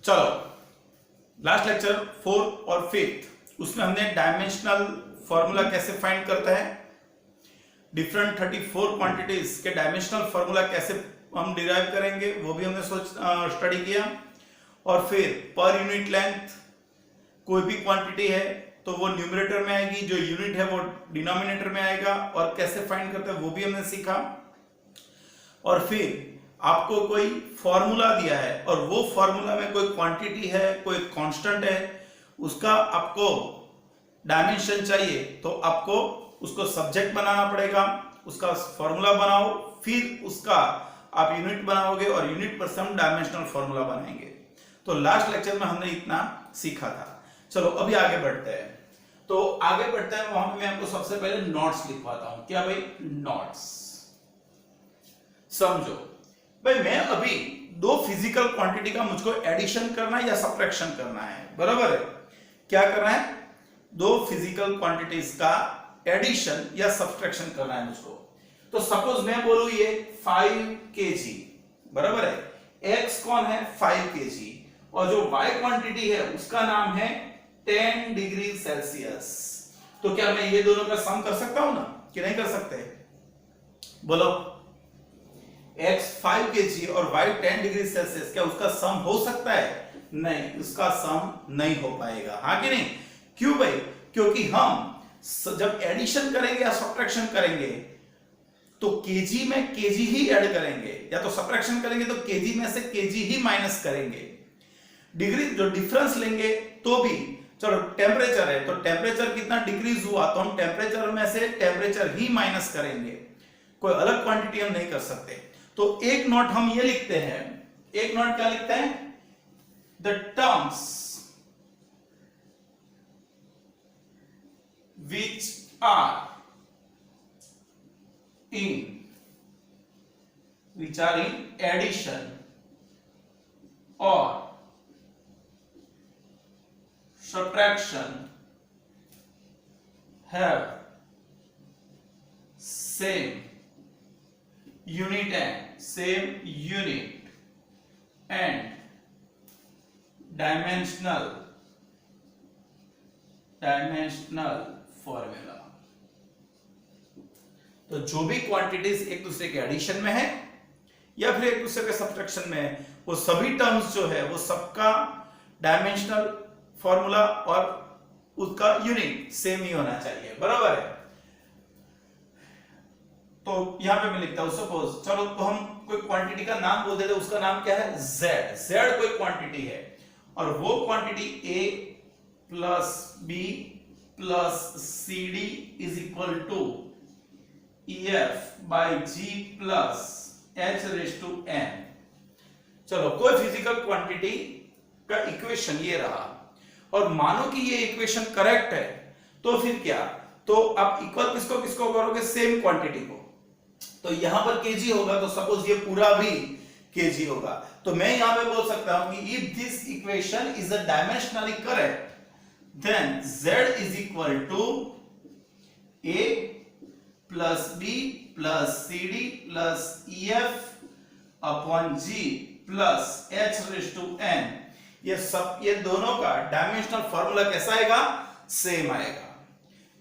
चलो last lecture 4 और 5 उसमें हमने डायमेंशनल फॉर्मूला कैसे फाइंड करता है, डिफरेंट 34 क्वांटिटीज के डायमेंशनल फॉर्मूला कैसे हम डिराइव करेंगे वो भी हमने स्टडी किया। और फिर पर यूनिट लेंथ कोई भी क्वांटिटी है तो वो न्यूमरेटर में आएगी, जो यूनिट है वो डिनोमिनेटर में आएगा, और कैसे फाइंड करते हैं वो भी हमने सीखा। और फिर आपको कोई फॉर्मूला दिया है और वो फॉर्मूला में कोई क्वांटिटी है, कोई कांस्टेंट है, उसका आपको डायमेंशन चाहिए तो आपको उसको सब्जेक्ट बनाना पड़ेगा, उसका फॉर्मूला बनाओ, फिर उसका आप यूनिट बनाओगे और यूनिट पर से हम डायमेंशनल फॉर्मूला बनाएंगे। तो लास्ट लेक्चर में हमने इतना सीखा था। चलो अभी आगे बढ़ते हैं। तो आगे बढ़ते हैं, वहां पे मैं आपको सबसे पहले नोट्स लिखवाता हूं। क्या भाई? नोट्स। समझो भाई, मैं अभी दो फिजिकल क्वांटिटी का मुझको एडिशन करना है या सब्ट्रैक्शन करना है, बराबर है? क्या करना है? दो फिजिकल क्वांटिटीज का एडिशन या सब्ट्रैक्शन करना है मुझको। तो सपोज मैं बोलूं ये 5 kg, बराबर है? x कौन है? 5 kg, और जो y क्वांटिटी है उसका नाम है 10 डिग्री सेल्सियस। तो क्या मैं ये दोनों का सम कर सकता हूं ना, कि नहीं कर सकते? बोलो, x 5 kg और y 10 डिग्री सेल्सियस, क्या उसका सम हो सकता है? नहीं, उसका सम नहीं हो पाएगा। हाँ कि नहीं? क्यों भाई? क्योंकि हम जब एडिशन करेंगे या सब्ट्रैक्शन करेंगे तो केजी में केजी ही ऐड करेंगे, या तो सब्ट्रैक्शन करेंगे तो केजी में से केजी ही माइनस करेंगे। डिग्री जो डिफरेंस लेंगे तो भी, चलो टेम्परेचर है तो टेम्परेचर कितना डिक्रीज हुआ तो हम टेम्परेचर में से टेम्परेचर ही माइनस करेंगे, कोई अलग क्वांटिटी हम नहीं कर सकते। तो एक नोट हम ये लिखते हैं, एक नोट क्या लिखते हैं? The terms which are in addition or subtraction have same unit and dimensional formula. तो जो भी क्वांटिटीज एक दूसरे के एडिशन में है या फिर एक दूसरे के सब्ट्रैक्शन में है, वो सभी टर्म्स जो है वो सबका डायमेंशनल फॉर्मूला और उसका यूनिट सेम ही होना चाहिए, बराबर है? तो यहां पे मैं लिखता हूं सपोज, चलो तो हम कोई क्वांटिटी का नाम बोल देते हैं, उसका नाम क्या है? z कोई क्वांटिटी है और वो quantity a plus b plus cd is equal to ef by g plus h raise to n। चलो कोई फिजिकल क्वांटिटी का इक्वेशन ये रहा, और मानो कि ये इक्वेशन करेक्ट है तो फिर क्या? तो आप इक्वल किसको किसको करोगे? सेम क्वांटिटी को। तो यहां पर kg होगा तो सपोज ये पूरा भी kg होगा, तो मैं यहां पे बोल सकता हूं कि if this equation is a dimensionally correct then z is equal to a plus b plus cd plus ef upon g plus h raised to n। ये दोनों का डायमेंशनल फॉर्मूला कैसा आएगा? सेम आएगा।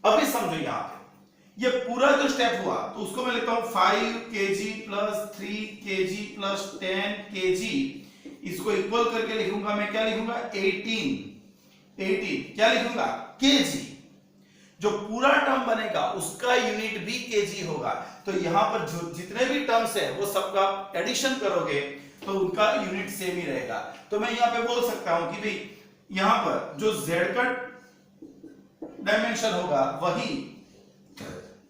अभी समझो यहां पे ये पूरा जो स्टेप हुआ तो उसको मैं लिखता हूं 5 kg plus 3 kg plus 10 kg, इसको इक्वल करके लिखूंगा मैं, क्या लिखूंगा? 18 क्या लिखूंगा? केजी। जो पूरा टर्म बनेगा उसका यूनिट भी केजी होगा। तो यहां पर जो जितने भी टर्म्स है वो सबका एडिशन करोगे तो उनका यूनिट सेम ही रहेगा। तो मैं यहां पे बोल सकता हूं कि भाई यहां पर जो z का डायमेंशन होगा वही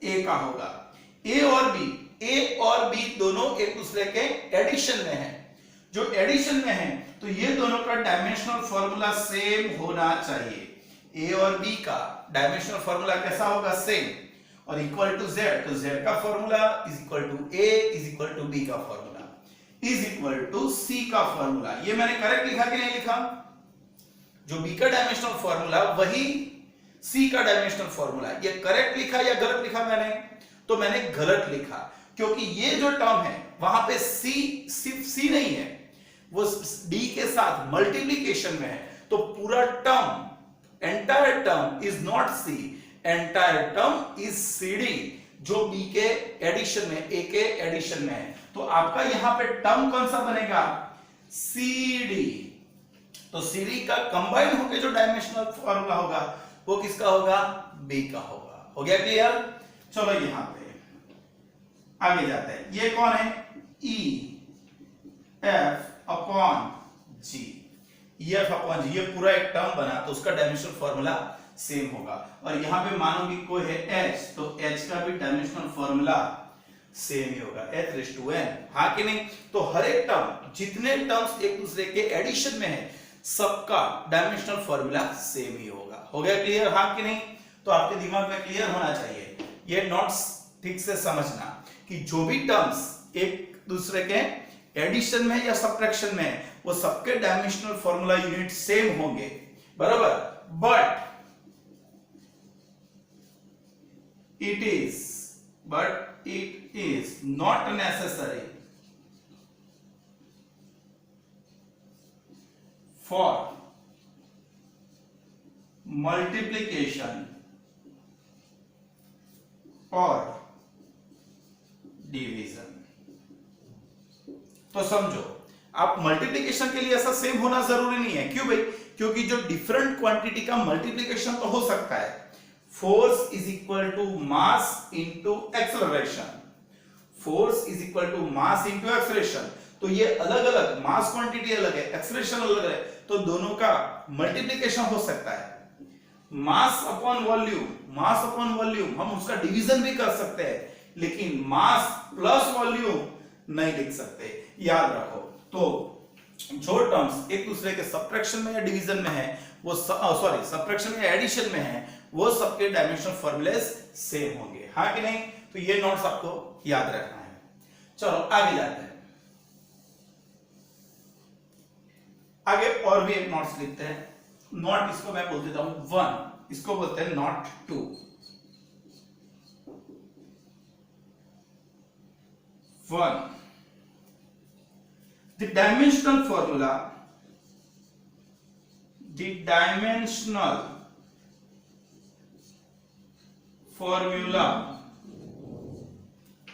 a का होगा। a और b दोनों एक दूसरे के एडिशन में है। जो एडिशन में है तो ये दोनों का डायमेंशनल फॉर्मूला सेम होना चाहिए। a और b का डायमेंशनल फॉर्मूला कैसा होगा? सेम। और इक्वल टू z, तो z का formula is equal to a is equal to b का formula is equal to c का फॉर्मूला। ये मैंने करेक्ट लिखा कि नहीं लिखा? जो b का डायमेंशनल फॉर्मूला वही c का डायमेंशनल फॉर्मूला। ये करेक्ट लिखा या गलत लिखा मैंने? तो मैंने गलत लिखा, क्योंकि ये जो टर्म है वहां पे c सिर्फ c नहीं है, वो d के साथ मल्टीप्लीकेशन में है, तो पूरा term, entire term is not c, entire term is cd, जो b के एडिशन में, a के एडिशन में है। तो आपका यहां पे टर्म कौन सा बनेगा, cd। तो cd का कंबाइन होकर जो डायमेंशनल फॉर्मूला होगा वो किसका होगा, b का होगा। हो गया क्लियर? चलो यहां पे आगे जाते हैं। ये कौन है, E F upon G, F upon G, ये पूरा एक टर्म बना तो उसका डायमेंशनल फॉर्मूला सेम होगा। और यहां पे मानो कि कोई है H, तो H का भी डायमेंशनल फॉर्मूला सेम ही होगा, h रेज़ टू n, हाँ कि नहीं? तो हर एक टर्म, जितने टर्म्स एक दूसरे के एडिशन में है, सबका डायमेंशनल फॉर्मूला सेम ही होगा। हो गया क्लियर, हाँ कि नहीं? तो आपके दिमाग में क्लियर होना चाहिए, ये नोट्स ठीक से समझना कि जो भी टर्म्स एक दूसरे के एडिशन में या सब्ट्रैक्शन में है, वो सबके डायमेंशनल फॉर्मूला यूनिट सेम होंगे, बराबर। But it is not necessary for multiplication or division. तो समझो, आप मल्टीप्लिकेशन के लिए ऐसा सेम होना जरूरी नहीं है। क्यों भाई? क्योंकि जो डिफरेंट क्वांटिटी का मल्टीप्लिकेशन तो हो सकता है। Force is equal to mass into acceleration, force is equal to mass into acceleration. तो ये अलग अलग, मास क्वांटिटी अलग है, एक्सेलरेशन अलग है, तो दोनों का मल्टीप्लिकेशन हो सकता है। Mass upon volume, mass upon volume हम उसका डिवीजन भी कर सकते हैं, लेकिन मास प्लस वॉल्यूम नहीं लिख सकते, याद रखो। तो जो टर्म्स एक दूसरे के सब्ट्रैक्शन में या डिवीजन में है, वो सब्ट्रैक्शन या एडिशन में है, वो सबके डायमेंशनल फॉर्मूले सेम होंगे, हाँ कि नहीं? तो ये नोट्स आपको याद रखना है। चलो आगे जाते हैं, आगे और भी एक नोट्स लिखते हैं। नोट इसको मैं बोल देता हूं 1, इसको बोलते हैं note 2। 1, the dimensional formula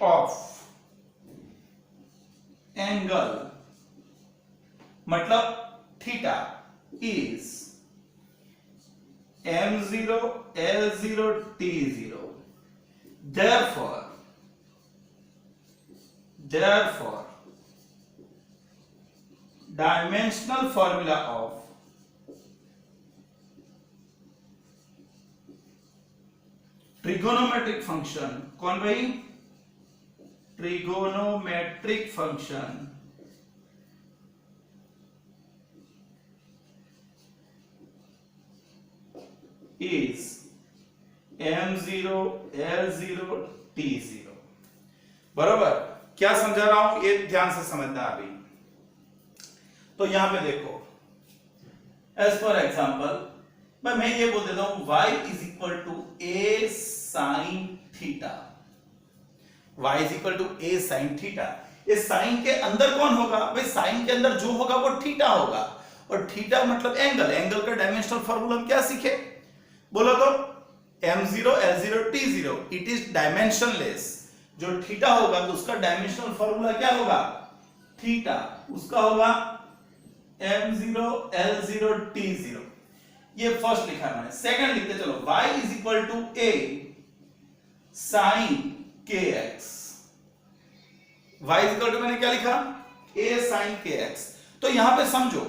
of angle मतलब theta is m0 l0 t0। therefore dimensional formula of trigonometric function, कौन भाई? Trigonometric function is m0 l0 t0। बराबर? क्या समझा रहा हूं, ये ध्यान से समझना अभी। तो यहां पे देखो, एज फॉर एग्जाम्पल मैं ये बोल देता हूं y is equal to a sin theta, y is equal to a sin theta. इस साइन के अंदर कौन होगा भाई? साइन के अंदर जो होगा वो थीटा होगा, और थीटा मतलब एंगल, एंगल का डायमेंशनल फॉर्मूला हम क्या सीखे, बोलो तो? m0 l0 t0, it is dimensionless. जो थीटा होगा तो उसका डायमेंशनल फॉर्मूला क्या होगा? थीटा, उसका होगा m0 l0 t0। ये फर्स्ट लिखा है मैंने। सेकंड लिखते चलो, y is equal to a sin kx। y is equal to मैंने क्या लिखा? a sin kx। तो यहां पे समझो,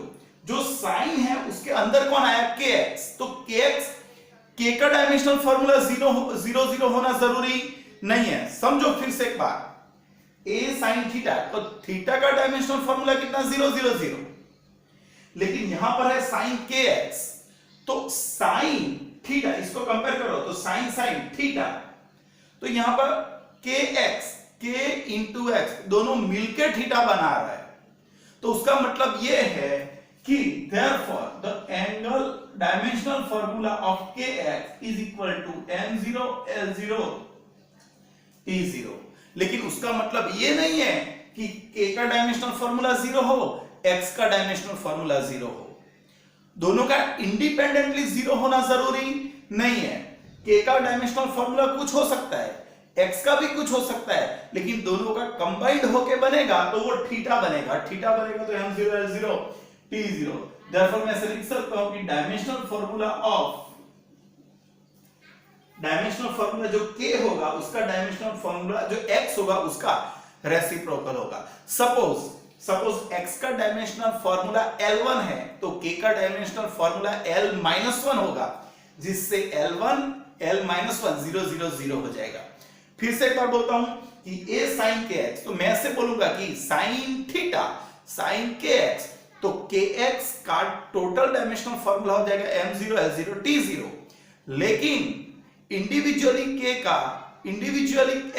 जो साइन है उसके अंदर कौन आया? kx। तो kx, k का डायमेंशनल फॉर्मूला 0 होना जरूरी नहीं है। समझो फिर से एक बार, a sin थीटा, तो थीटा का डायमेंशनल फॉर्मूला कितना? 0 0 0। लेकिन यहां पर है sin kx, तो sin थीटा, इसको कंपेयर करो तो sin थीटा, तो यहां पर kx, k इंटू एक्स दोनों मिलकर थीटा बना रहा है। तो उसका मतलब यह है कि therefore the angle dimensional formula of kx is equal to m0 l0 t0। लेकिन उसका मतलब ये नहीं है कि k का डायमेंशनल फॉर्मूला 0 हो, x का डायमेंशनल फॉर्मूला 0 हो। दोनों का इंडिपेंडेंटली 0 होना जरूरी नहीं है। k का डायमेंशनल फॉर्मूला कुछ हो सकता है, x का भी कुछ हो सकता है, लेकिन दोनों का कंबाइंड होके बनेगा तो वो थीटा बनेगा। थीटा बनेगा तो m0 l0 t0। देयरफॉर मैं ऐसे लिख सकता हूं कि डायमेंशनल फॉर्मूला जो k होगा उसका डायमेंशनल फॉर्मूला जो x होगा उसका रेसिप्रोकल होगा। सपोज x का डायमेंशनल फॉर्मूला L1 है तो k का डायमेंशनल फॉर्मूला L-1 होगा, जिससे L1 L-1 0 0 0 हो जाएगा। फिर से एक बार बोलता हूं कि a sin kx, तो मैं ऐसे बोलूंगा कि sin थीटा sin kx, तो kx का टोटल डायमेंशनल फॉर्मूला हो जाएगा m0 l0 t0। लेकिन इंडिविजुअली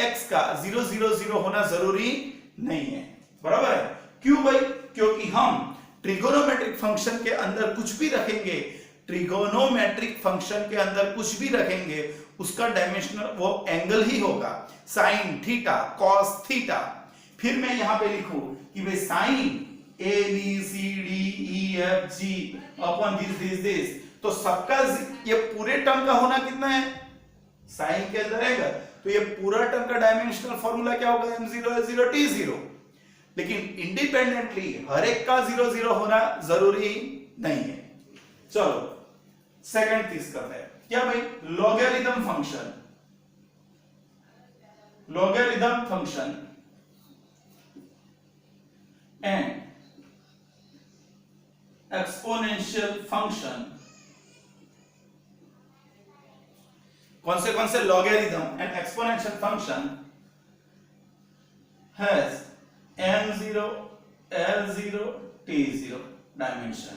x का 0 0 0 होना जरूरी नहीं है। बराबर है? क्यों भाई? क्योंकि हम ट्रिगोनोमेट्रिक फंक्शन के अंदर कुछ भी रखेंगे, उसका डायमेंशनल वो एंगल ही होगा, साइन थीटा कॉस थीटा। फिर मैं यहां पे लिखूं कि भाई sine a b c d e f g upon this, तो सबका ये पूरे टर्म का होना कितना है? साइन के अंदर आएगा तो ये पूरा टर्म का डायमेंशनल फॉर्मूला क्या होगा? m0 l0 t0। लेकिन इंडिपेंडेंटली हर एक का 0 0 होना जरूरी नहीं है। चलो सेकंड चीज करते हैं, क्या भाई? Logarithm function and exponential function. कौन से logarithm and exponential function has m0 l0 t0 dimension.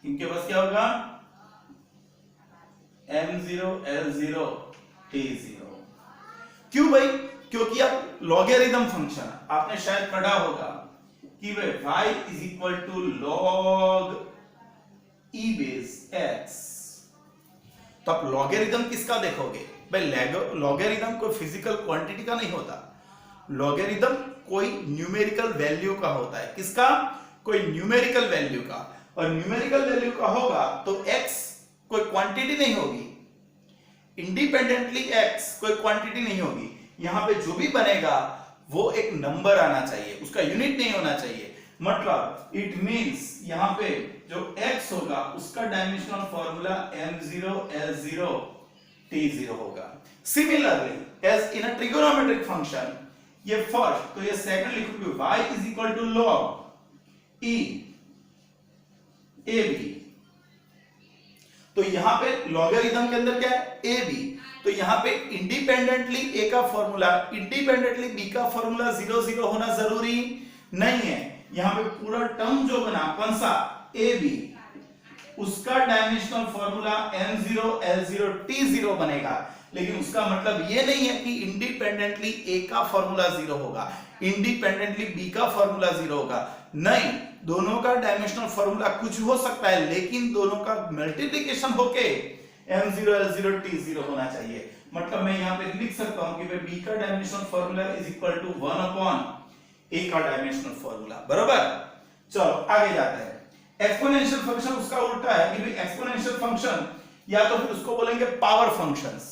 इनके पास क्या होगा? m0 l0 t0। क्यों भाई? क्योंकि अब लॉगरिथम फंक्शन आपने शायद पढ़ा होगा कि भाई y is equal to log e base x। तो आप लॉगरिथम किसका देखोगे? भाई लॉगरिथम कोई फिजिकल क्वांटिटी का नहीं होता, लॉगरिथम कोई न्यूमेरिकल वैल्यू का होता है। किसका? कोई न्यूमेरिकल वैल्यू का। और न्यूमेरिकल वैल्यू का होगा तो x कोई क्वांटिटी नहीं होगी, इंडिपेंडेंटली x कोई क्वांटिटी नहीं होगी। यहां पे जो भी बनेगा वो एक नंबर आना चाहिए, उसका यूनिट नहीं होना चाहिए। मतलब इट मींस यहां पे जो x होगा उसका dimensional formula m0 l0 t0 होगा। Similarly as in a trigonometric function, ये फर्स्ट, तो ये सेकंड लिखोगे y is equal to log e ab। तो यहां पे लॉगरिथम के अंदर क्या है? ab। तो यहां पे इंडिपेंडेंटली a का फॉर्मूला इंडिपेंडेंटली b का फॉर्मूला 0 0 होना जरूरी नहीं है। यहां पे पूरा टर्म जो बना कौन सा? ab, उसका dimensional formula m0 l0 t0 बनेगा। लेकिन उसका मतलब ये नहीं है कि इंडिपेंडेंटली a का फॉर्मूला 0 होगा, इंडिपेंडेंटली b का फॉर्मूला 0 होगा। नहीं, दोनों का डायमेंशनल फॉर्मूला कुछ हो सकता है, लेकिन दोनों का मल्टीप्लिकेशन होके m0 l0 t0 होना चाहिए। मतलब मैं यहां पे लिख सकता हूं कि b का dimensional formula is equal to 1 upon a का डायमेंशनल फॉर्मूला। बराबर? चलो आगे जाते हैं। एक्सपोनेंशियल फंक्शन उसका उल्टा है कि एक्सपोनेंशियल फंक्शन या तो फिर उसको बोलेंगे पावर फंक्शंस।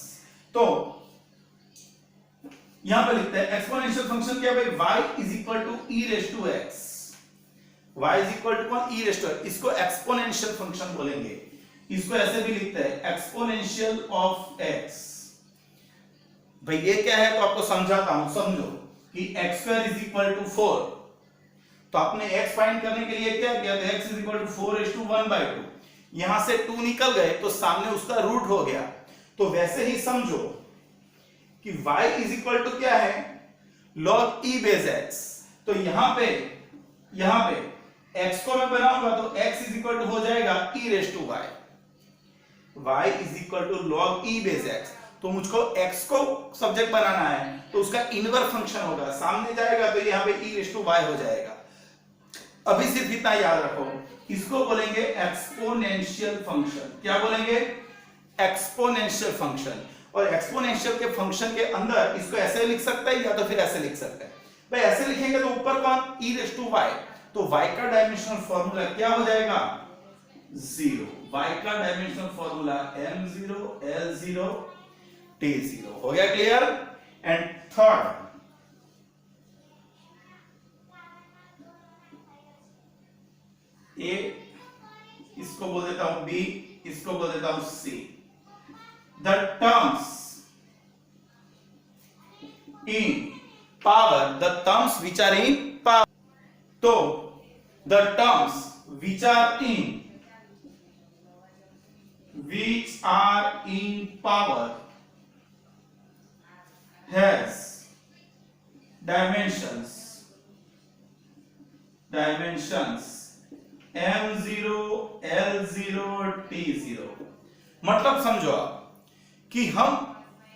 तो यहां पे लिखते हैं एक्सपोनेंशियल फंक्शन क्या भाई? y is equal to e raise to x। y is equal to कौन? e raise to x। इसको एक्सपोनेंशियल फंक्शन बोलेंगे। इसको ऐसे भी लिखते हैं एक्सपोनेंशियल ऑफ x। भाई ये क्या है तो आपको समझाता हूं, समझो कि x² इज इक्वल टू 4। तो आपने x फाइंड करने के लिए क्या किया? तो x इज इक्वल टू 4:1/2। यहां से 2 निकल गए तो सामने उसका रूट हो गया। तो वैसे ही समझो कि y इज इक्वल टू क्या है? log e base x। तो यहां पे x को मैं बनाऊंगा तो x इज इक्वल टू हो जाएगा e raise to y। y is equal to log e base x। तो मुझको x को सब्जेक्ट बनाना है तो उसका इनवर्स फंक्शन होगा, सामने जाएगा तो यहां पे e रेज टू y हो जाएगा। अभी सिर्फ इतना याद रखो, इसको बोलेंगे एक्सपोनेंशियल फंक्शन। क्या बोलेंगे? Exponential function. और एक्सपोनेंशियल के फंक्शन के अंदर इसको ऐसे लिख सकता है या तो फिर ऐसे लिख सकता है। भाई ऐसे लिखेंगे तो ऊपर कौन? e रेज टू y, तो y का डायमेंशनल फॉर्मूला क्या हो जाएगा, 0। y का dimensional formula m0 l0 t0। हो गया क्लियर। एंड थर्ड, ए, इसको बोल देता हूं बी, इसको बोल देता हूं c. The terms in power, the terms which are in power, तो the terms which are in power has dimensions m0 l0 t0। मतलब समझो आप कि हम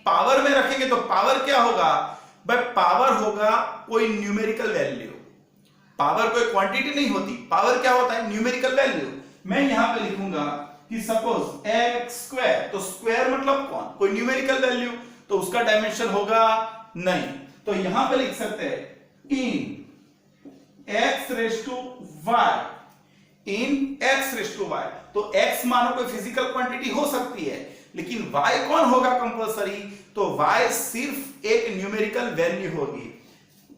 पावर में रखेंगे तो पावर क्या होगा भाई, पावर होगा कोई न्यूमेरिकल वैल्यू। पावर कोई क्वांटिटी नहीं होती, पावर क्या होता है, न्यूमेरिकल वैल्यू। मैं यहां पे लिखूंगा कि सपोज x स्क्वायर, तो स्क्वायर मतलब कौन, कोई न्यूमेरिकल वैल्यू, तो उसका डायमेंशन होगा नहीं। तो यहां पे लिख सकते हैं in x raise to y, in x raise to y। तो x मानो कोई फिजिकल क्वांटिटी हो सकती है, लेकिन y कौन होगा कंपल्सरी, तो y सिर्फ एक न्यूमेरिकल वैल्यू होगी।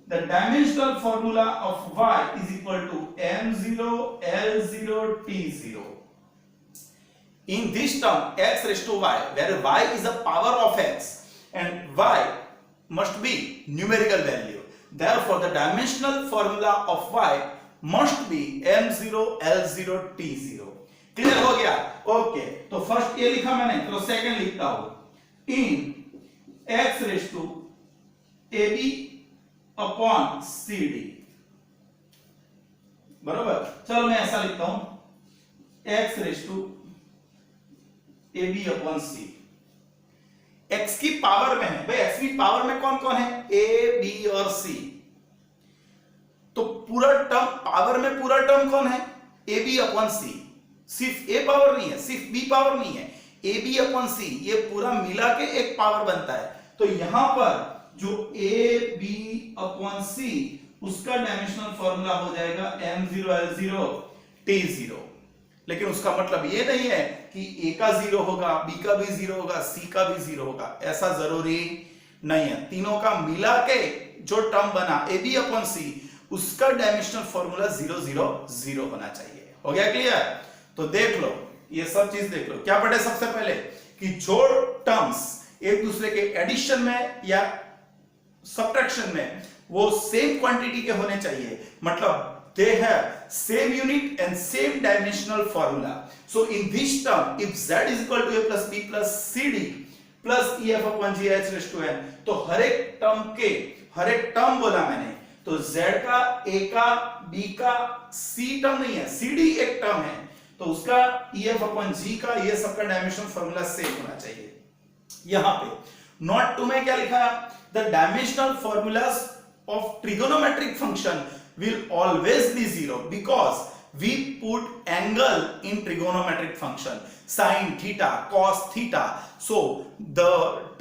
The dimensional formula of y is equal to m0 l0 t0। In this term x raised to y, where y is a power of x and y must be numerical value, therefore the dimensional formula of y must be m0 l0 t0। Clear हो गया। Okay, तो first ये लिखा मैंने, तो second लिखता हूं in x raise to ab upon cd। बरोबर, चलो मैं ऐसा लिखता हूं x raise to ab upon c। x की पावर में है भाई, x की पावर में कौन कौन है, a b और c। तो पूरा टर्म, पावर में पूरा टर्म कौन है, a b अपॉन c। सिर्फ a पावर नहीं है, सिर्फ b पावर नहीं है, a b अपॉन c, ये पूरा मिला के एक पावर बनता है। तो यहां पर जो a b अपॉन c, उसका डायमेंशनल फॉर्मूला हो जाएगा m0 l0 t0। लेकिन उसका मतलब ये नहीं है कि a का 0 होगा, b का भी 0 होगा, c का भी 0 होगा, ऐसा जरूरी नहीं है। तीनों का मिला के जो टर्म बना a b अपॉन c, उसका डायमेंशनल फॉर्मूला 0 0 0 होना चाहिए। हो गया क्लियर। तो देख लो, ये सब चीज देख लो। क्या पढ़े सबसे पहले कि जो टर्म्स एक दूसरे के एडिशन में या सब्ट्रैक्शन में वो सेम क्वांटिटी के होने चाहिए, मतलब they have same unit and same dimensional formula. So in this term, if z is equal to a plus b plus cd plus ef upon g h raised to n, तो हर एक term बोला मैंने, तो z का, a का, b का, c term नहीं है, cd एक टर्म है, तो उसका ef upon g का, ये सबका डायमेंशनल फॉर्मूला सेम होना चाहिए। यहां पे नोट 2 में क्या लिखा, the dimensional formulas of trigonometric function will always be 0 because we put angle in trigonometric function, sin theta, cos theta. So the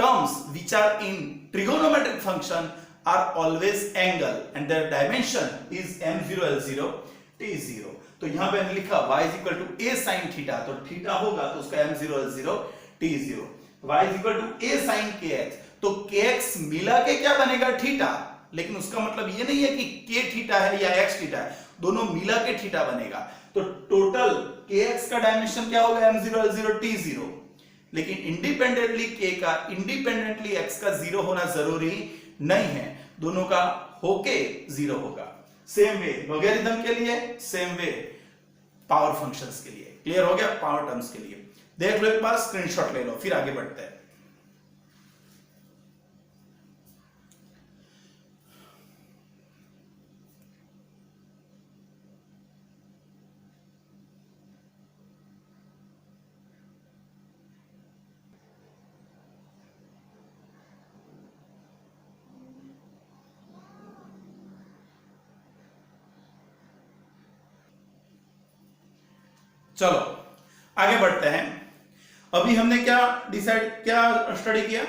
terms which are in trigonometric function are always angle and their dimension is m0 l0 t0। तो यहां पे मैंने लिखा y is equal to a sin theta, तो theta होगा तो उसका m0 l0 t0। y is equal to a sin kx, तो kx मिला के क्या बनेगा, थीटा। लेकिन उसका मतलब ये नहीं है कि k थीटा है या x थीटा है, दोनों मिला के थीटा बनेगा। तो टोटल kx का डायमेंशन क्या होगा, m0 l0 t0। लेकिन इंडिपेंडेंटली k का, इंडिपेंडेंटली x का 0 होना जरूरी नहीं है, दोनों का होके 0 होगा। सेम वे लॉगरिथम के लिए, सेम वे पावर फंक्शंस के लिए। क्लियर हो गया। पावर टर्म्स के लिए देख लो, एक बार स्क्रीनशॉट ले लो, फिर आगे बढ़ते हैं। चलो आगे बढ़ते हैं। अभी हमने क्या स्टडी किया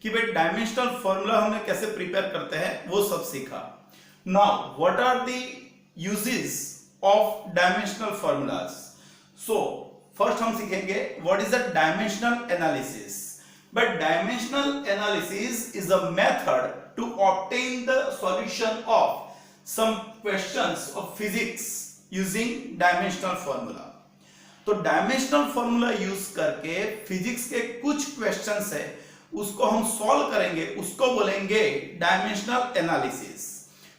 कि भाई डायमेंशनल फॉर्मूला हमने कैसे प्रिपेयर करते हैं वो सब सीखा। Now what are the uses of dimensional formulas. So first हम सीखेंगे what is a dimensional analysis. But dimensional analysis is a method to obtain the solution of some questions of physics using dimensional formula. तो dimensional formula use करके physics के कुछ questions है उसको हम solve करेंगे, उसको बोलेंगे डायमेंशनल एनालिसिस।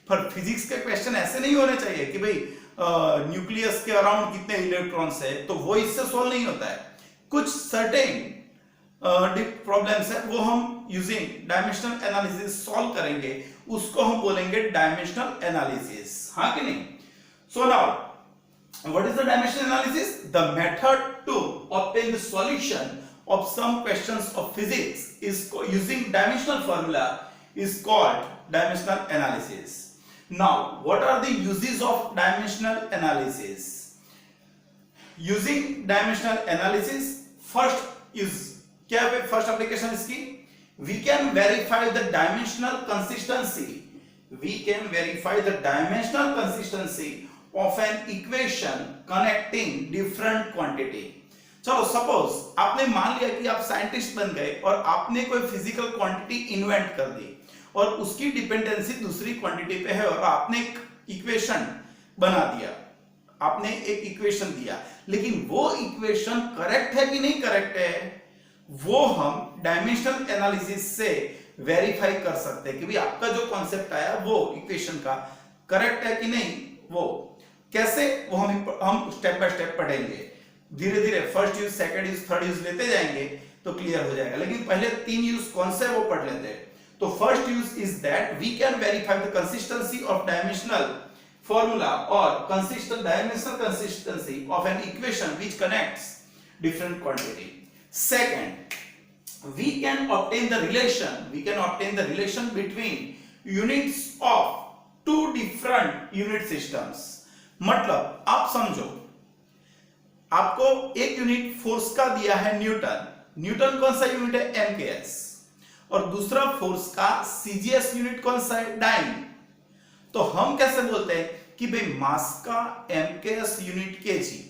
पर फिजिक्स के क्वेश्चन ऐसे नहीं होने चाहिए कि भाई न्यूक्लियस के अराउंड कितने इलेक्ट्रॉन्स है, तो वो इससे सॉल्व नहीं होता है। कुछ सर्टेन प्रॉब्लम्स है वो हम यूजिंग डायमेंशनल एनालिसिस सॉल्व करेंगे, उसको हम बोलेंगे डायमेंशनल एनालिसिस, हाँ कि नहीं। So now what is the dimensional analysis? The method to obtain the solution of some questions of physics is using dimensional formula is called dimensional analysis. Now what are the uses of dimensional analysis? Using dimensional analysis, first use क्या है, first application इसकी, we can verify the dimensional consistency, we can verify the dimensional consistency of an equation connecting different quantity. चलो suppose आपने मान लिया कि आप scientist बन गए और आपने कोई फिजिकल क्वांटिटी इन्वेंट कर दी और उसकी डिपेंडेंसी दूसरी क्वांटिटी पे है और आपने एक इक्वेशन बना दिया, आपने एक इक्वेशन दिया, लेकिन वो इक्वेशन करेक्ट है कि नहीं करेक्ट है, वो हम डायमेंशनल एनालिसिस से वेरीफाई कर सकते हैं कि भाई आपका जो कॉन्सेप्ट आया वो इक्वेशन का करेक्ट है कि नहीं। वो कैसे, वो हम स्टेप बाय स्टेप पढ़ेंगे, धीरे धीरे first use, second use, third use लेते जाएंगे तो क्लियर हो जाएगा, लेकिन पहले तीन यूज कौन से वो पढ़ लेते हैं। तो first use is that we can verify the consistency of dimensional formula or consistent dimensional consistency of an equation which connects different quantity. Second, we can obtain the relation between units of two different unit systems. मतलब आप समझो, आपको एक unit force का दिया है Newton, Newton कौन सा यूनिट है, एमकेएस, और दूसरा फोर्स का सीजीएस यूनिट कौन सा है, डाइन। तो हम कैसे बोलते हैं कि भाई मास का एमकेएस यूनिट केजी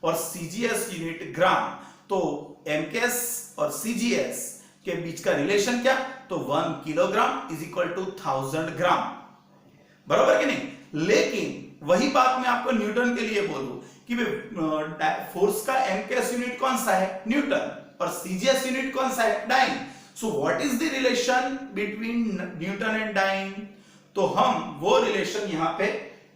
और सीजीएस यूनिट ग्राम, तो एमकेएस और सीजीएस के बीच का रिलेशन क्या, तो 1 किलोग्राम इज इक्वल टू 1000 ग्राम, बराबर कि नहीं। लेकिन वही बात मैं आपको न्यूटन के लिए बोलूं कि फोर्स का एमकेएस यूनिट कौन सा है, न्यूटन, और सीजीएस यूनिट कौन सा है, dyne. So what is the relation between newton and dyne, तो हम वो रिलेशन यहां पे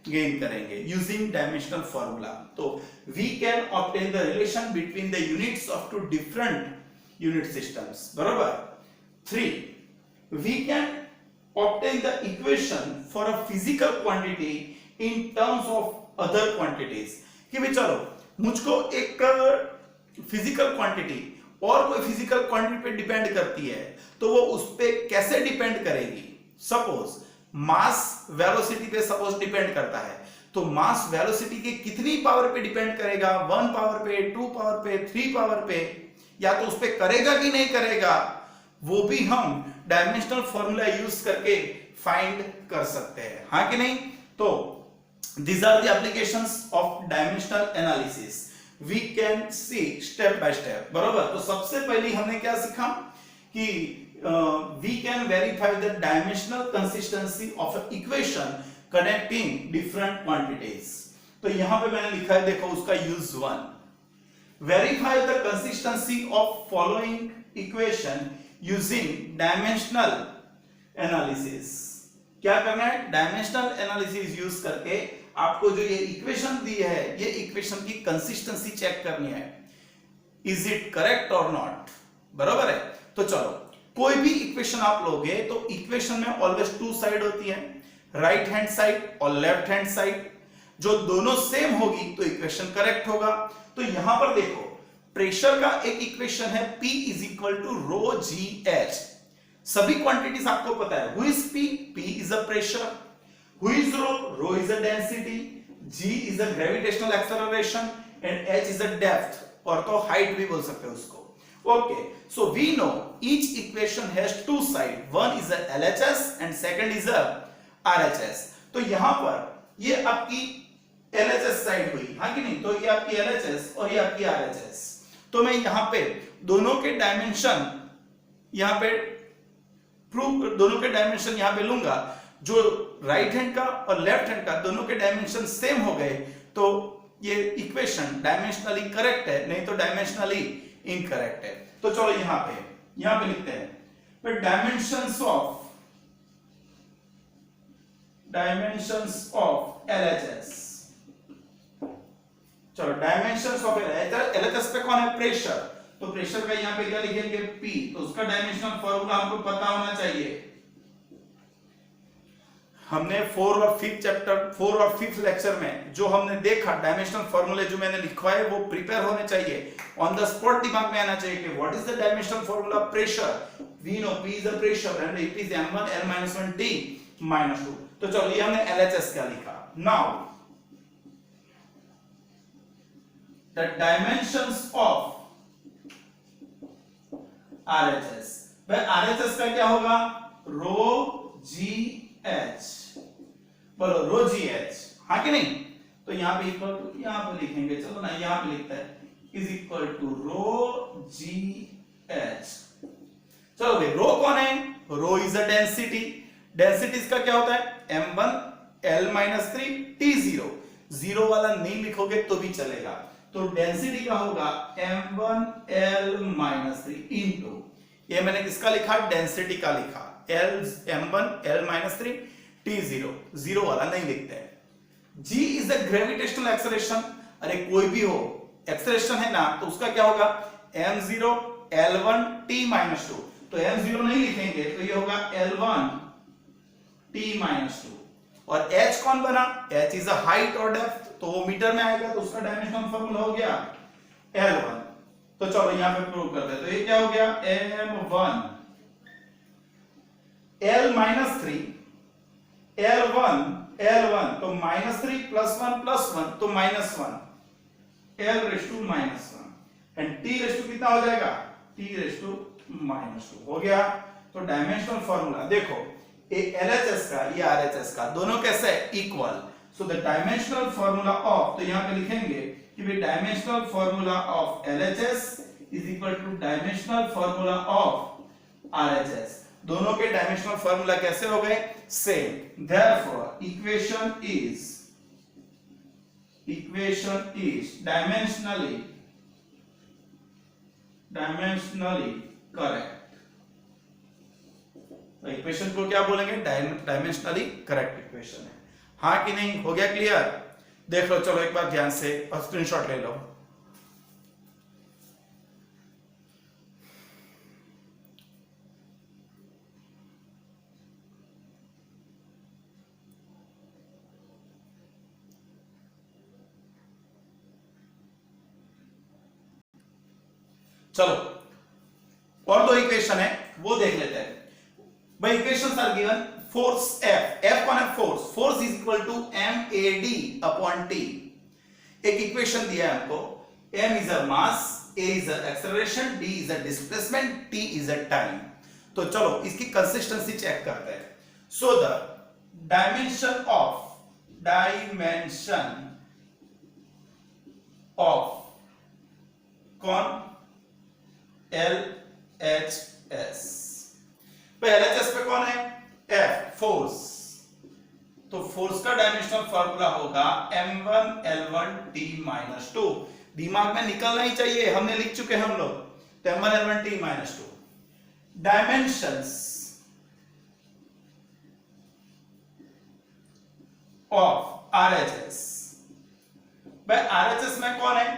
गेन करेंगे यूजिंग डायमेंशनल फॉर्मूला। तो we can obtain the relation between the units of two different unit systems, बराबर। 3, we can obtain the equation for a physical quantity in terms of other quantities, कि भी चलो मुझको एक physical quantity और कोई physical quantity पे depend करती है, तो वो उस पे कैसे डिपेंड करेगी। सपोज मास वेलोसिटी पे सपोज डिपेंड करता है, तो मास वेलोसिटी के कितनी पावर पे डिपेंड करेगा, 1 पावर पे, 2 पावर पे, 3 पावर पे, या तो उस पे करेगा कि नहीं करेगा, वो भी हम डायमेंशनल फॉर्मूला यूज करके फाइंड कर सकते हैं, हाँ कि नहीं। तो these are the applications of dimensional analysis, we can see step by step, बराबर। तो सबसे पहले हमने क्या सीखा कि we can verify the dimensional consistency of an equation connecting different quantities। तो यहां पे मैंने लिखा है, देखो उसका use 1, verify the consistency of following equation using dimensional analysis। क्या करना है, डायमेंशनल एनालिसिस यूज करके आपको जो ये इक्वेशन दी है, ये इक्वेशन की कंसिस्टेंसी चेक करनी है, इज इट करेक्ट और नॉट, बराबर है। तो चलो कोई भी इक्वेशन आप लोगे तो इक्वेशन में ऑलवेज 2 साइड होती है, राइट हैंड साइड और लेफ्ट हैंड साइड, जो दोनों सेम होगी तो इक्वेशन करेक्ट होगा। तो यहां पर देखो प्रेशर का एक इक्वेशन है, P is equal to rho g h, सभी क्वांटिटीज आपको पता है, who is P, P is a pressure, who is rho is a density, G is a gravitational acceleration and H is a depth, और तो height भी बोल सकते हो उसको। Okay, so we know each equation has 2 side, one is a LHS and second is a RHS। तो यहां पर ये आपकी LHS साइड हुई, हाँ कि नहीं? तो ये आपकी LHS और ये आपकी RHS। तो मैं यहां पे दोनों के डायमेंशन यहां पे दोनों के डायमेंशन यहां पे लूंगा, जो राइट हैंड का और लेफ्ट हैंड का दोनों के डायमेंशन सेम हो गए तो ये इक्वेशन डायमेंशनली करेक्ट है, नहीं तो डायमेंशनली इनकरेक्ट है। तो चलो यहां पे लिखते हैं, फिर डायमेंशंस ऑफ LHS। चलो डायमेंशंस ऑफ LHS पे कौन है? प्रेशर। तो प्रेशर का यहां पे क्या लिखेंगे? P। तो उसका डायमेंशनल फॉर्मूला हमको पता होना चाहिए। हमने 4 और 5th लेक्चर में जो हमने देखा डायमेंशनल फॉर्मूले जो मैंने लिखवाए वो प्रिपेयर होने चाहिए, ऑन द स्पॉट दिमाग में आना चाहिए कि what is the dimensional formula pressure. We know P is the pressure and it is m1 L-1 T-2। तो चलिए हमने LHS क्या लिखा। Now the dimensions of RHS, भाई RHS का क्या होगा? रो जी एच, बोलो रो जी एच, हाँ कि नहीं? तो यहां पे इक्वल टू यहां पे लिखेंगे, चलो ना यहां पे लिखता है is equal to rho g h. चलो भाई रो कौन है? Rho is a density. Density इसका क्या होता है? m1 L-3 T0। जीरो वाला नहीं लिखोगे तो भी चलेगा। तो डेंसिटी का होगा m1 L-3 इनटू, ये मैंने किसका लिखा? डेंसिटी का लिखा, m1 L-3 T0, जीरो वाला नहीं लिखते हैं। G is the gravitational acceleration. अरे कोई भी हो एक्सेलरेशन है ना, तो उसका क्या होगा? m0 L1 T-2। तो m0 नहीं लिखेंगे तो ये होगा L1 T-2। और h कौन बना? h इज अ हाइट और डेप्थ, तो वो मीटर में आएगा तो उसका डायमेंशनल फॉर्मूला हो गया L1। तो चलो यहां पे प्रूव करते हैं। तो ये क्या हो गया? m1 L-3 L1 तो -3 +1 तो -1 L⁻⁻1 एंड T⁻⁻ कितना हो जाएगा? T⁻⁻2 हो गया। तो डायमेंशनल फॉर्मूला देखो, ये LHS का ये RHS का दोनों कैसे है? Equal. So the dimensional formula of, तो यहां पे लिखेंगे कि भाई dimensional formula of LHS is equal two dimensional formula of RHS। दोनों के डायमेंशनल फॉर्मूला कैसे हो गए? Same. Therefore equation is dimensionally correct. तो इक्वेशन को क्या बोलेंगे? डायमेंशनली करेक्ट इक्वेशन है, हाँ कि नहीं? हो गया क्लियर? देख लो, चलो एक बार ध्यान से और स्क्रीनशॉट ले लो। चलो और दो इक्वेशन है वो देख लेते हैं। भाई equations are given, force F कौन है? Force is equal to MAD/T। एक इक्वेशन दिया है हमको, M is a mass, A is a acceleration, D is a displacement, T is a time. तो चलो इसकी कंसिस्टेंसी चेक करते हैं। सो द डायमेंशन ऑफ कौन? LHS। पे LHS पे कौन है? F, force. तो फोर्स का डायमेंशनल फॉर्मूला होगा m1 L1 T-2। दिमाग में निकलना ही चाहिए, हमने लिख चुके हैं हम लोग। तो m1 L1 T-2। Dimensions of RHS, भाई RHS में कौन है?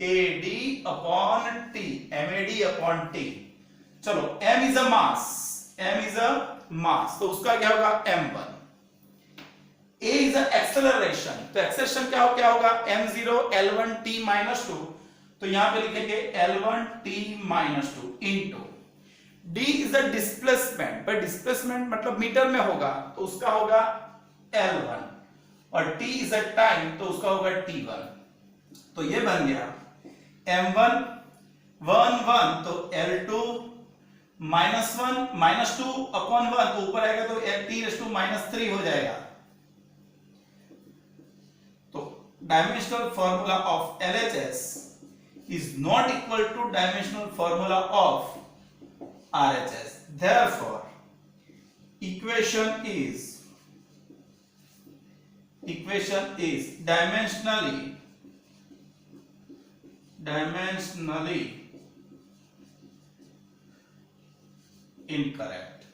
MAD/T। चलो M इज अ मास, तो उसका क्या होगा? m1। A is a acceleration, तो एक्सेलरेशन क्या होगा? m0 L1 T-2। तो यहां पे लिखेंगे L1 T-2 into D is a displacement, पर डिस्प्लेसमेंट मतलब मीटर में होगा तो उसका होगा L1, और T इज अ टाइम तो उसका होगा T1। तो ये बन गया m1 1 तो L2 -1 -2 अपॉन 1, तो ऊपर आएगा तो t⁻³ हो जाएगा। तो dimensional formula of LHS is not equal to dimensional formula of RHS. Therefore, equation is dimensionally incorrect.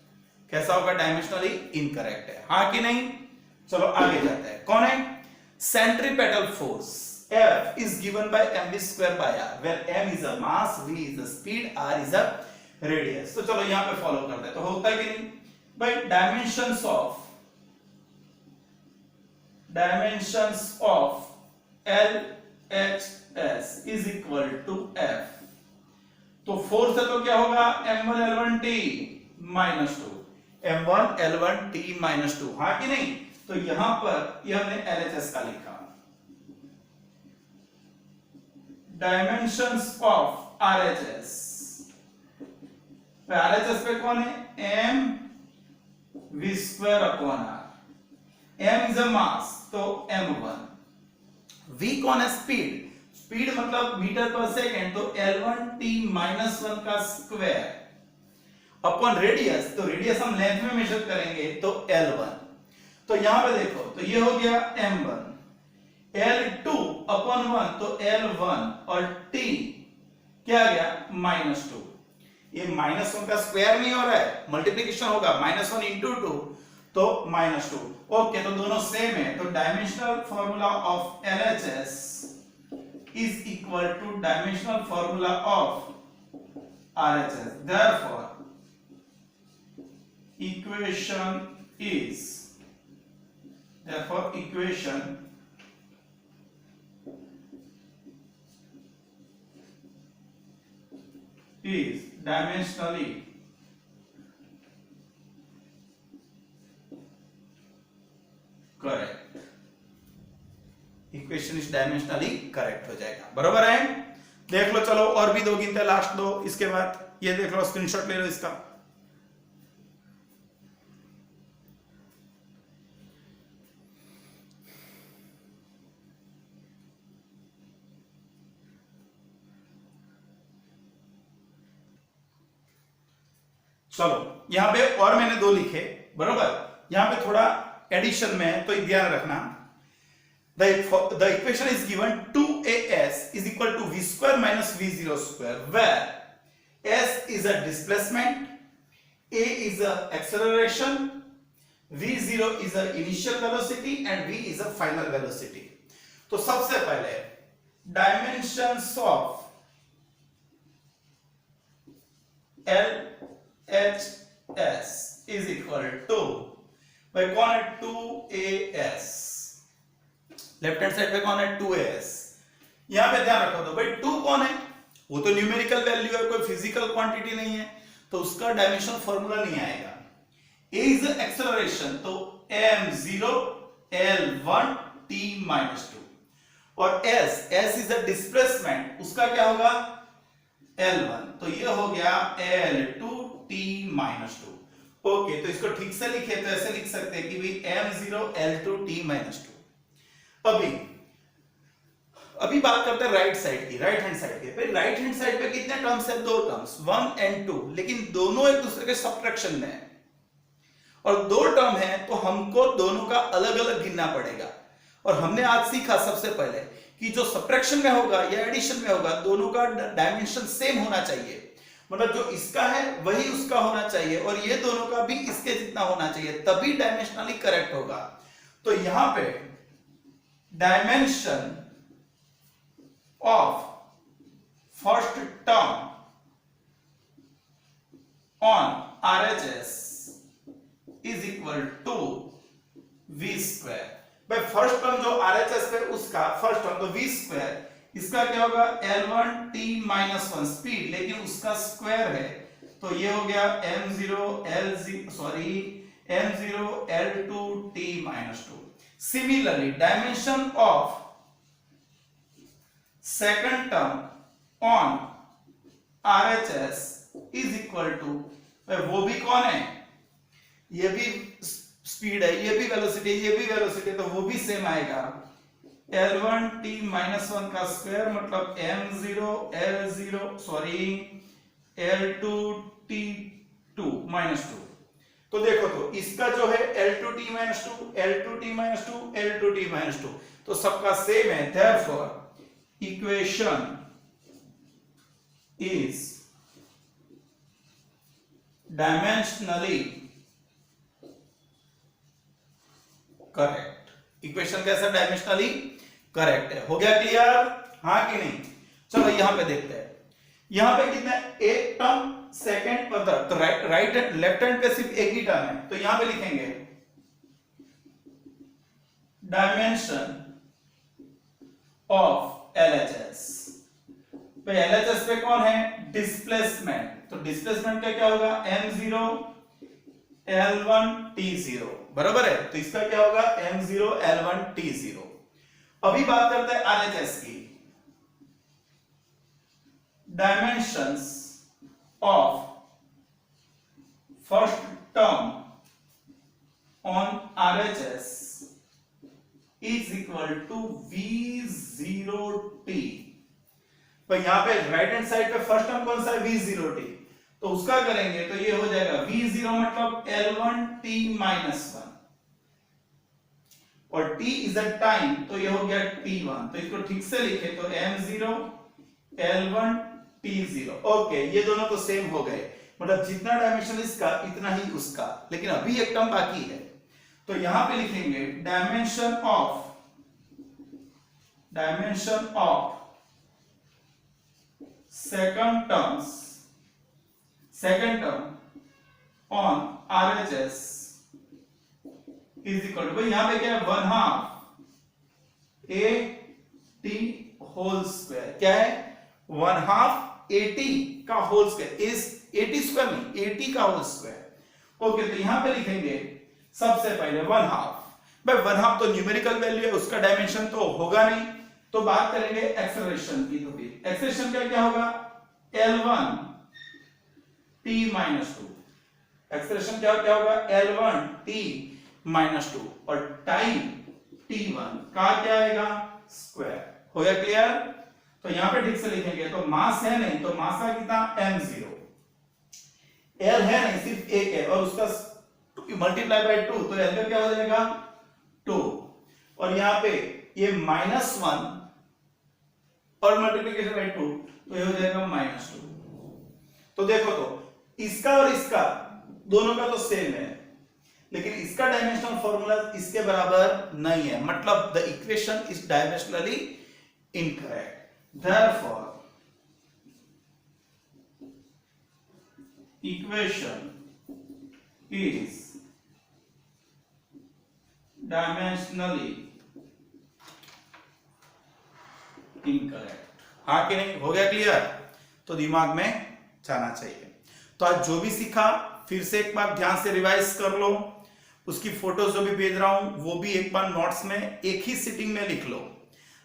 कैसा होगा? डायमेंशनली इनकरेक्ट है, हाँ कि नहीं? चलो आगे जाते हैं। कौन है? Centripetal force F is given by mv² by r, where m is a mass, v is a speed, r is a radius. तो चलो यहां पे फॉलो करते हैं। तो होता है कि नहीं भाई, dimensions of LHS is equal to F। तो फोर्स है तो क्या होगा? m1 l1 t minus 2, m1 l1 t minus 2, हाँ कि नहीं? तो यहां पर यह हमने LHS का लिखा। डायमेंशंस ऑफ RHS, RHS पे कौन है? mv² upon r। m is a mass, तो m1। v कौन है? स्पीड मतलब मीटर पर सेकेंड, तो l1 t minus 1 का स्क्वायर अपॉन रेडियस, तो रेडियस हम लेंथ में मेजर करेंगे, तो l1। तो यहां पे देखो, तो ये हो गया m1, L2 अपॉन 1, तो L1 और T क्या आ गया? -2। ये -1 का स्क्वायर नहीं हो रहा है, मल्टीप्लिकेशन होगा, -1 इंटू 2, तो -2। ओके, तो दोनों सेम है। तो dimensional formula of LHS is equal two dimensional formula of RHS। Therefore, equation is dimensionally correct। Equation is dimensionally correct हो जाएगा, बरोबर है? देख लो, चलो और भी दो गिनते, लास्ट दो, इसके बाद ये देख लो, स्क्रीनशॉट ले लो इसका। चलो यहां पे और मैंने दो लिखे, बरोबर? यहां पे थोड़ा एडिशन में है, तो ध्यान रखना। The equation is given 2as is equal to v² minus v0², where s is a displacement, a is a acceleration, v0 is a initial velocity and v is a final velocity। तो सबसे पहले dimensions of LHS is equal to, भाई कौन है? 2as। Left hand side पे कौन है? 2as। यहां पे ध्यान रखो, तो भाई 2 कौन है? वो तो न्यूमेरिकल वैल्यू है, कोई फिजिकल क्वांटिटी नहीं है, तो उसका डायमेंशन फॉर्मूला नहीं आएगा। a इज एक्सेलरेशन, तो m0 l1 t minus 2, और s इज अ डिस्प्लेसमेंट, उसका क्या होगा? l1, तो ये हो गया l2 t minus 2। ओके, तो इसको ठीक से लिखे तो ऐसे लिख सकते हैं कि भाई m0 l2 t minus 2। अभी बात करते हैं राइट साइड की, राइट हैंड साइड की। भाई राइट हैंड साइड पे कितने टर्म्स है? 2 टर्म्स, 1 and 2, लेकिन दोनों एक दूसरे के सबट्रैक्शन में है, और 2 टर्म है, तो हमको दोनों का अलग अलग गिनना पड़ेगा। और हमने आज सीखा सबसे पहले कि जो सबट्रैक्शन में होगा या एडिशन में होगा, दोनों का डायमेंशन सेम होना चाहिए, मतलब जो इसका है वही उसका होना चाहिए, और ये दोनों का भी इसके जितना होना चाहिए, तभी डायमेंशनली करेक्ट होगा। तो यहां पे dimension of first term on RHS is equal to v²। भाई फर्स्ट टर्म जो RHS पे उसका फर्स्ट टर्म, तो v², इसका क्या होगा? l1 t minus 1 स्पीड, लेकिन उसका स्क्वायर है, तो ये हो गया m0 l2 t minus 2। Similarly, dimension of second term on RHS is equal to, वो भी कौन है, ये भी स्पीड है, ये भी वेलोसिटी, ये भी वेलोसिटी, तो वो भी सेम आएगा L1t माइनस 1 का स्क्वायर मतलब m0 L0 sorry L2t2 minus 2। तो देखो तो इसका जो है L2t minus 2 L2t minus 2 L2t minus 2 तो सबका सेम है, therefore equation is dimensionally correct. Equation कैसा डायमेंशनली करेक्ट है, हो गया क्लियर, हाँ कि नहीं। चलो यहां पे देखते हैं, यहां पे कितना एक टर्म सेकंड पर तो राइट एंड लेफ्ट हैंड पे सिर्फ एक ही टर्म है, तो यहां पे लिखेंगे डायमेंशन ऑफ LHS। भाई LHS पे कौन है, डिस्प्लेसमेंट, तो डिस्प्लेसमेंट का क्या होगा m0 L1t0 बराबर है, तो इसका क्या होगा m0 L1t0। अभी बात करते हैं RHS की, dimensions of first term on RHS is equal to V0t। तो यहां पे राइट हैंड साइड पे फर्स्ट टर्म कौन सा है, V0t, तो उसका करेंगे तो ये हो जाएगा V0 मतलब L1t माइनस 1 और t इज अ टाइम, तो ये हो गया t1, तो इसको ठीक से लिखे तो m0 L1t0। ओके, ये दोनों तो सेम हो गए, मतलब जितना डायमेंशन इसका इतना ही उसका, लेकिन अभी एक टर्म बाकी है, तो यहां पे लिखेंगे dimension of second term on RHS is equal to, भाई यहां पे क्या है 1/2 AT होल स्क्वायर, क्या है 1/2 AT का होल स्क्वायर, इस AT स्क्वायर नहीं AT का होल स्क्वायर। ओके, तो यहां पे लिखेंगे सबसे पहले 1/2, भाई 1/2 तो न्यूमेरिकल वैल्यू है, उसका डायमेंशन तो होगा नहीं, तो बात करेंगे एक्सेलरेशन की, तो फिर एक्सेलरेशन का क्या होगा L1t माइनस 2, एक्सेलरेशन क्या होगा L1t माइनस 2 और टाइम t1 का क्या आएगा स्क्वायर। हो गया क्लियर, तो यहां पे ठीक से लिखेंगे, तो मास है नहीं, तो मास का कितना m0, L है नहीं सिर्फ एक है और उसका मल्टीप्लाई बाय 2, तो L का क्या हो जाएगा 2 और यहां पे ये -1 और मल्टीप्लिकेशन बाय 2, तो ये हो जाएगा -2। तो देखो तो इसका और इसका दोनों का तो सेम है, लेकिन इसका डायमेंशनल फॉर्मूला इसके बराबर नहीं है, मतलब the equation is dimensionally incorrect. Therefore equation is dimensionally incorrect, हाँ कि नहीं, हो गया क्लियर, तो दिमाग में जाना चाहिए। तो आज जो भी सीखा फिर से एक बार ध्यान से रिवाइज कर लो, उसकी फोटोज जो भी भेज रहा हूं वो भी एक बार नोट्स में एक ही सिटिंग में लिख लो,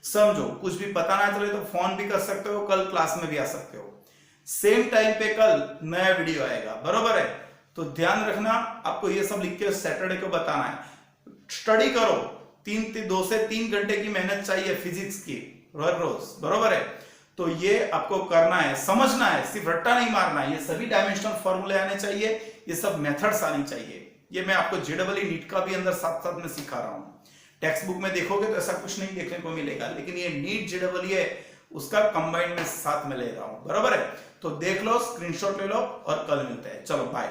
समझो, कुछ भी पता ना चले तो फोन भी कर सकते हो, कल क्लास में भी आ सकते हो, सेम टाइम पे कल नया वीडियो आएगा, बरोबर है। तो ध्यान रखना, आपको ये सब लिख के सैटरडे को बताना है, स्टडी करो, 2 से 3 घंटे की मेहनत चाहिए फिजिक्स की हर रोज, बरोबर है। तो ये आपको करना है, समझना है, सिर्फ रट्टा नहीं मारना है, ये सभी डायमेंशनल फॉर्मूले आने चाहिए, ये सब मेथड्स आनी चाहिए। ये मैं आपको जेडबल नीट का भी अंदर साथ साथ में सिखा रहा हूं, टेक्स्ट बुक में देखोगे तो ऐसा कुछ नहीं देखने को मिलेगा, लेकिन ये नीट जेडबल है उसका कंबाइंड में साथ में ले रहा हूं, बराबर है। तो देख लो, स्क्रीनशॉट ले लो और कल मिलते हैं, चलो बाय।